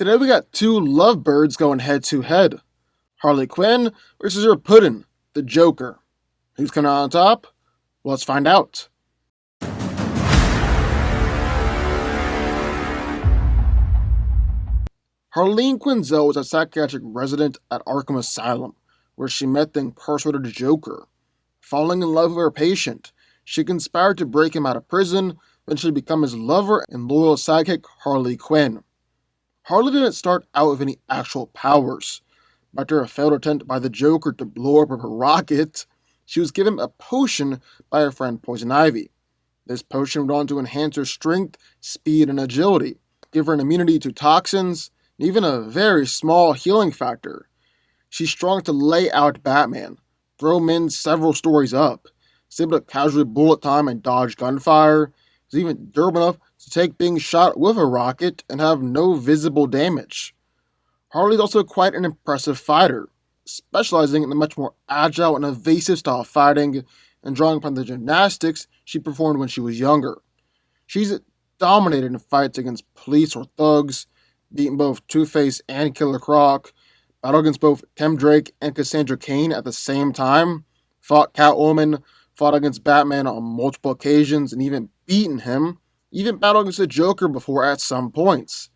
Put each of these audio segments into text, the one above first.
Today we got two lovebirds going head to head. Harley Quinn versus her puddin', the Joker. Who's coming out on top? Well, let's find out. Harleen Quinzel was a psychiatric resident at Arkham Asylum, where she met the incarcerated Joker. Falling in love with her patient, she conspired to break him out of prison, eventually become his lover and loyal sidekick, Harley Quinn. Harley didn't start out with any actual powers. After a failed attempt by the Joker to blow up her rocket, she was given a potion by her friend Poison Ivy. This potion went on to enhance her strength, speed, and agility, give her an immunity to toxins, and even a very small healing factor. She's strong to lay out Batman, throw men several stories up, is able to casually bullet time and dodge gunfire, is even durable enough to take being shot with a rocket and have no visible damage. Harley is also quite an impressive fighter, specializing in the much more agile and evasive style of fighting and drawing upon the gymnastics she performed when she was younger. She's dominated in fights against police or thugs, beaten both Two-Face and Killer Croc, battled against both Tim Drake and Cassandra Cain at the same time, fought Catwoman, fought against Batman on multiple occasions and even beaten him, even battled against the Joker before at some points.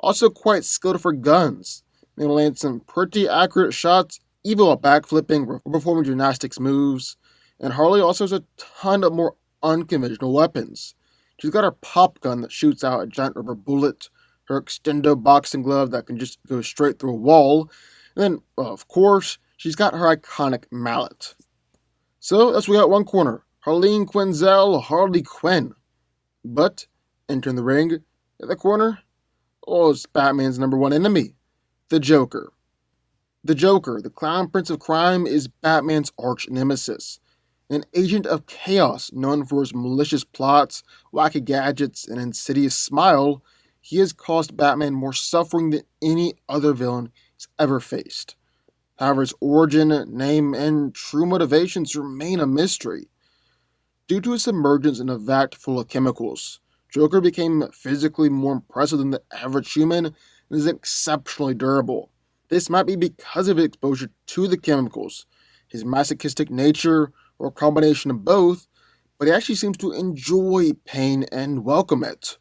Also quite skilled for guns, able to land some pretty accurate shots, even while backflipping or performing gymnastics moves. And Harley also has a ton of more unconventional weapons. She's got her pop gun that shoots out a giant rubber bullet, her extendo boxing glove that can just go straight through a wall, and then, of course, she's got her iconic mallet. So that's we got one corner, Harleen Quinzel, Harley Quinn. But, entering the ring, in the corner, it's Batman's number one enemy, the Joker. The Joker, the clown prince of crime, is Batman's arch nemesis. An agent of chaos known for his malicious plots, wacky gadgets, and insidious smile, he has caused Batman more suffering than any other villain he's ever faced. However, his origin, name, and true motivations remain a mystery. Due to his emergence in a vat full of chemicals, Joker became physically more impressive than the average human and is exceptionally durable. This might be because of his exposure to the chemicals, his masochistic nature, or a combination of both, but he actually seems to enjoy pain and welcome it.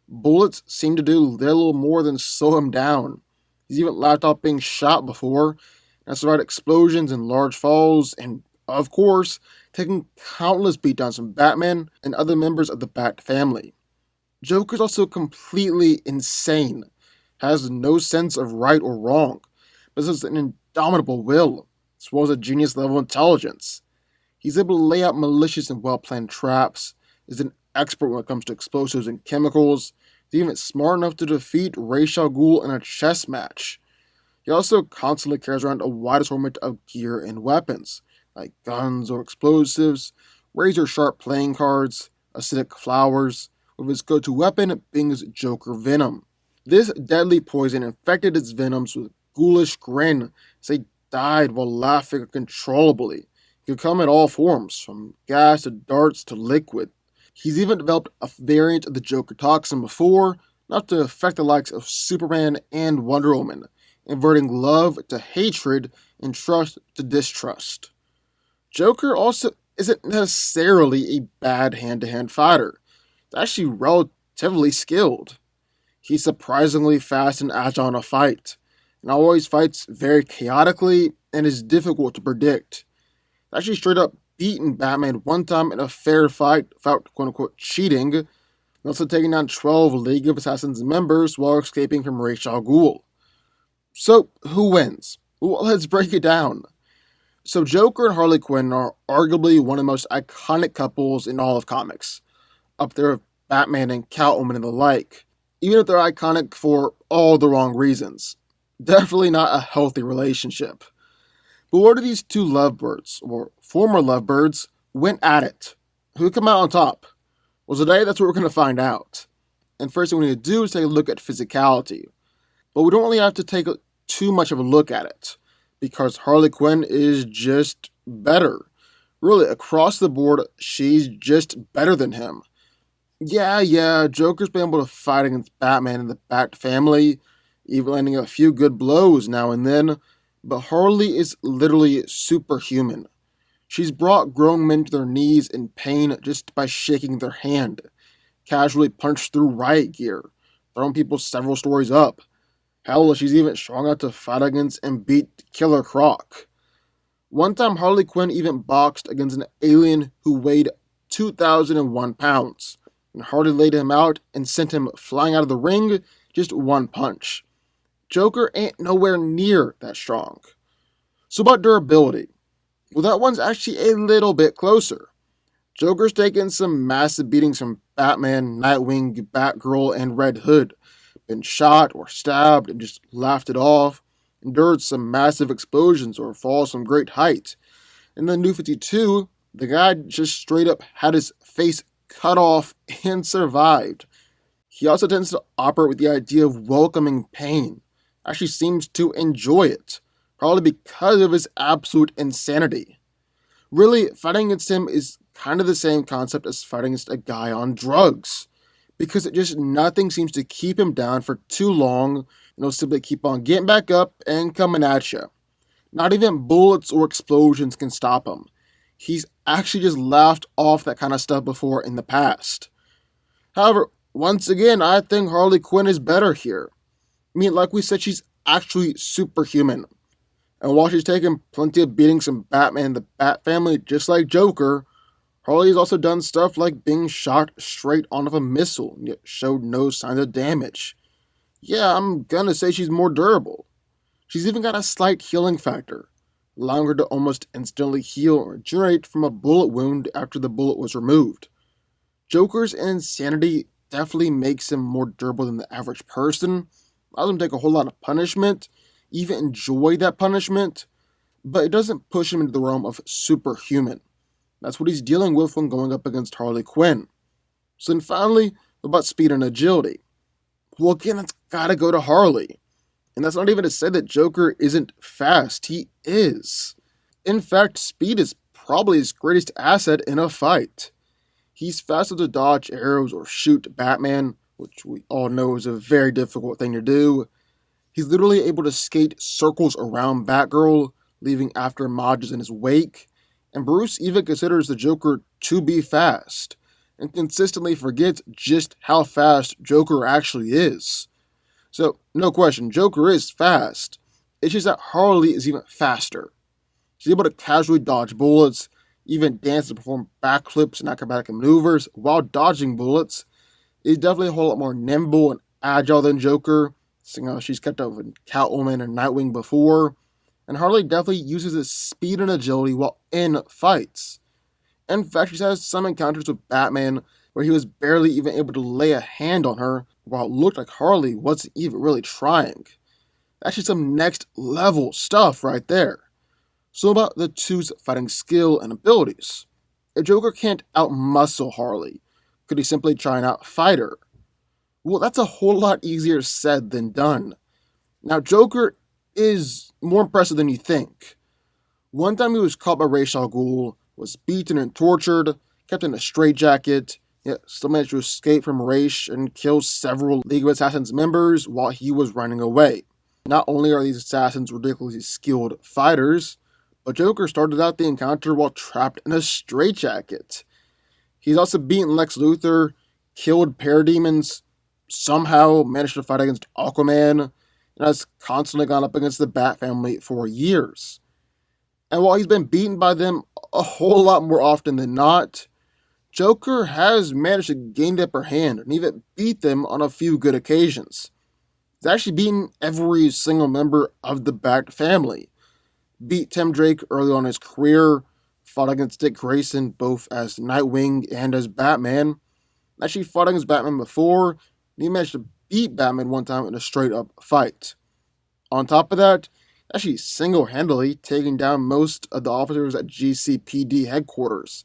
Bullets seem to do little more than slow him down. He's even laughed off being shot before, and survived explosions and large falls, and, of course, taking countless beatdowns from Batman and other members of the Bat family. Joker's also completely insane, has no sense of right or wrong, possesses an indomitable will, as well as a genius-level intelligence. He's able to lay out malicious and well-planned traps, is an expert when it comes to explosives and chemicals, is even smart enough to defeat Ra's al Ghul in a chess match. He also constantly carries around a wide assortment of gear and weapons, like guns or explosives, razor-sharp playing cards, acidic flowers, with his go-to weapon being his Joker venom. This deadly poison infected its venoms with a ghoulish grin as they died while laughing uncontrollably. It could come in all forms, from gas to darts to liquid. He's even developed a variant of the Joker toxin before, not to affect the likes of Superman and Wonder Woman, inverting love to hatred and trust to distrust. Joker also isn't necessarily a bad hand-to-hand fighter. He's actually relatively skilled. He's surprisingly fast and agile in a fight, and always fights very chaotically and is difficult to predict. He's actually straight up beaten Batman one time in a fair fight without quote-unquote cheating, and also taking down 12 League of Assassins members while escaping from Ra's al Ghul. So, who wins? Well, let's break it down. So, Joker and Harley Quinn are arguably one of the most iconic couples in all of comics, up there with Batman and Catwoman and the like, even if they're iconic for all the wrong reasons. Definitely not a healthy relationship. But what do these two lovebirds, or former lovebirds, went at it? Who come out on top? Well, today that's what we're going to find out. And first thing we need to do is take a look at physicality. But we don't really have to take too much of a look at it, because Harley Quinn is just better. Really, across the board, she's just better than him. Yeah, Joker's been able to fight against Batman and the Bat family, even landing a few good blows now and then, but Harley is literally superhuman. She's brought grown men to their knees in pain just by shaking their hand, casually punched through riot gear, throwing people several stories up. Hell, she's even strong enough to fight against and beat Killer Croc. One time, Harley Quinn even boxed against an alien who weighed 2,001 pounds, and Harley laid him out and sent him flying out of the ring just one punch. Joker ain't nowhere near that strong. So about durability, well, that one's actually a little bit closer. Joker's taken some massive beatings from Batman, Nightwing, Batgirl, and Red Hood, been shot or stabbed and just laughed it off, endured some massive explosions or falls from great height. In the New 52, the guy just straight up had his face cut off and survived. He also tends to operate with the idea of welcoming pain, actually seems to enjoy it, probably because of his absolute insanity. Really, fighting against him is kind of the same concept as fighting against a guy on drugs, because it just nothing seems to keep him down for too long, and he'll simply keep on getting back up and coming at you. Not even bullets or explosions can stop him. He's actually just laughed off that kind of stuff before in the past. However, once again, I think Harley Quinn is better here. I mean, like we said, she's actually superhuman. And while she's taken plenty of beatings from Batman and the Bat family, just like Joker, Harley has also done stuff like being shot straight onto a missile, and yet showed no signs of damage. Yeah, I'm gonna say she's more durable. She's even got a slight healing factor, allowing her to almost instantly heal or regenerate from a bullet wound after the bullet was removed. Joker's insanity definitely makes him more durable than the average person, allows him to take a whole lot of punishment, even enjoy that punishment, but it doesn't push him into the realm of superhuman. That's what he's dealing with when going up against Harley Quinn. So then finally, about speed and agility. Well, again, it's gotta go to Harley. And that's not even to say that Joker isn't fast. He is. In fact, speed is probably his greatest asset in a fight. He's fast enough to dodge arrows or shoot Batman, which we all know is a very difficult thing to do. He's literally able to skate circles around Batgirl, leaving aftermages in his wake. And Bruce even considers the Joker to be fast, and consistently forgets just how fast Joker actually is. So, no question, Joker is fast. It's just that Harley is even faster. She's able to casually dodge bullets, even dance and perform backflips and acrobatic maneuvers while dodging bullets. Is definitely a whole lot more nimble and agile than Joker, seeing how she's kept up with Catwoman and Nightwing before. And Harley definitely uses his speed and agility while in fights. In fact, she's had some encounters with Batman where he was barely even able to lay a hand on her, while it looked like Harley wasn't even really trying. That's just some next level stuff right there. So about the two's fighting skill and abilities. If Joker can't outmuscle Harley, could he simply try and outfight her? Well, that's a whole lot easier said than done. Now, Joker is more impressive than you think. One time he was caught by Ra's al Ghul, was beaten and tortured, kept in a straitjacket, yet still managed to escape from Ra's and kill several League of Assassins members while he was running away. Not only are these assassins ridiculously skilled fighters, but Joker started out the encounter while trapped in a straitjacket. He's also beaten Lex Luthor, killed parademons, somehow managed to fight against Aquaman, and has constantly gone up against the Bat family for years. And while he's been beaten by them a whole lot more often than not, Joker has managed to gain the upper hand and even beat them on a few good occasions. He's actually beaten every single member of the Bat family. Beat Tim Drake early on in his career, fought against Dick Grayson both as Nightwing and as Batman. Actually fought against Batman before, and he managed to beat Batman one time in a straight up fight. On top of that, actually single-handedly taking down most of the officers at GCPD headquarters.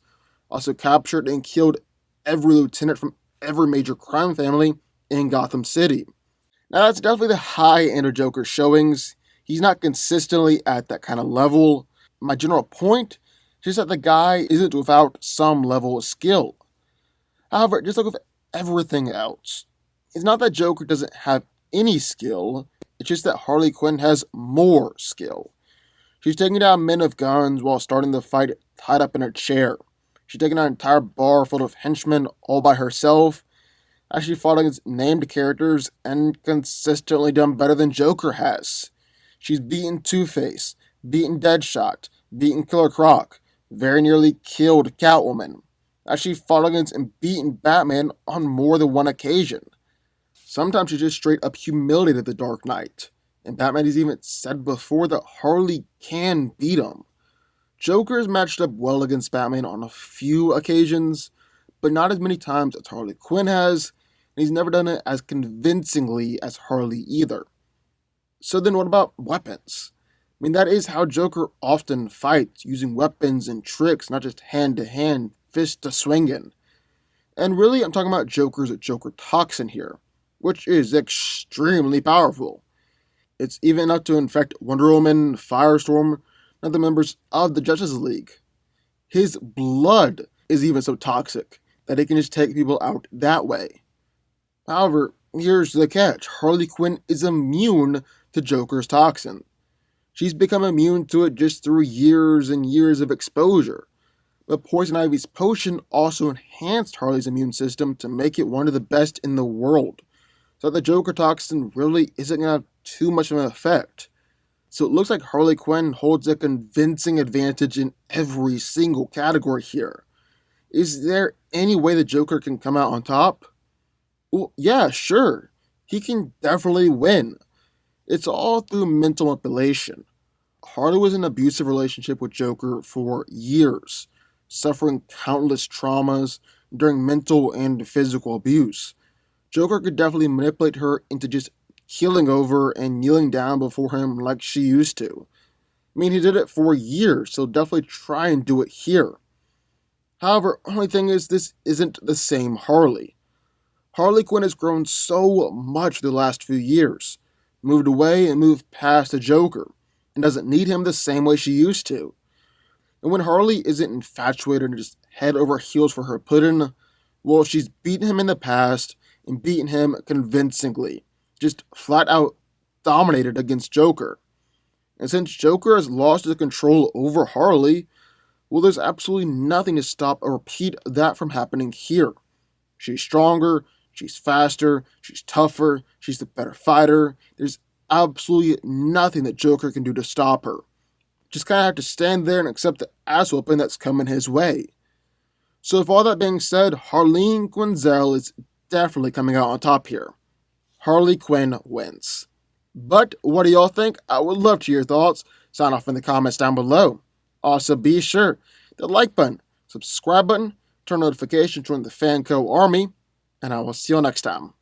Also captured and killed every lieutenant from every major crime family in Gotham City. Now that's definitely the high end of Joker's showings. He's not consistently at that kind of level. My general point is just that the guy isn't without some level of skill. However, just like with everything else, it's not that Joker doesn't have any skill, It's just that Harley Quinn has more skill. She's taking down men with guns while starting the fight tied up in her chair. She's taking down an entire bar full of henchmen all by herself. Actually fought against named characters and consistently done better than Joker has. She's beaten Two-Face, beaten Deadshot, beaten Killer Croc, very nearly killed Catwoman. Actually fought against and beaten Batman on more than one occasion. Sometimes she just straight up humiliated the Dark Knight. And Batman has even said before that Harley can beat him. Joker has matched up well against Batman on a few occasions, but not as many times as Harley Quinn has, and he's never done it as convincingly as Harley either. So then what about weapons? I mean, that is how Joker often fights, using weapons and tricks, not just hand to hand, fist to swinging. And really, I'm talking about Joker's Joker Toxin here, which is extremely powerful. It's even enough to infect Wonder Woman, Firestorm, and the members of the Justice League. His blood is even so toxic that it can just take people out that way. However, here's the catch. Harley Quinn is immune to Joker's toxin. She's become immune to it just through years and years of exposure. But Poison Ivy's potion also enhanced Harley's immune system to make it one of the best in the world. So the Joker toxin really isn't going to have too much of an effect. So it looks like Harley Quinn holds a convincing advantage in every single category here. Is there any way the Joker can come out on top? Well, yeah, sure. He can definitely win. It's all through mental manipulation. Harley was in an abusive relationship with Joker for years, suffering countless traumas during mental and physical abuse. Joker could definitely manipulate her into just keeling over and kneeling down before him like she used to. I mean, he did it for years, so definitely try and do it here. However, only thing is, this isn't the same Harley. Harley Quinn has grown so much the last few years, moved away and moved past the Joker, and doesn't need him the same way she used to. And when Harley isn't infatuated and just head over heels for her pudding, well, she's beaten him in the past and beaten him convincingly, just flat out dominated against Joker. And since Joker has lost his control over Harley, well, there's absolutely nothing to stop or repeat that from happening here. She's stronger, she's faster, she's tougher, she's the better fighter. There's absolutely nothing that Joker can do to stop her. Just kind of have to stand there and accept the ass whooping that's coming his way. So with all that being said, Harleen Quinzel is definitely coming out on top here. Harley Quinn wins. But what do y'all think? I would love to hear your thoughts. Sign off in the comments down below. Also be sure to like button, subscribe button, turn notifications, join the FanCo army, and I will see you next time.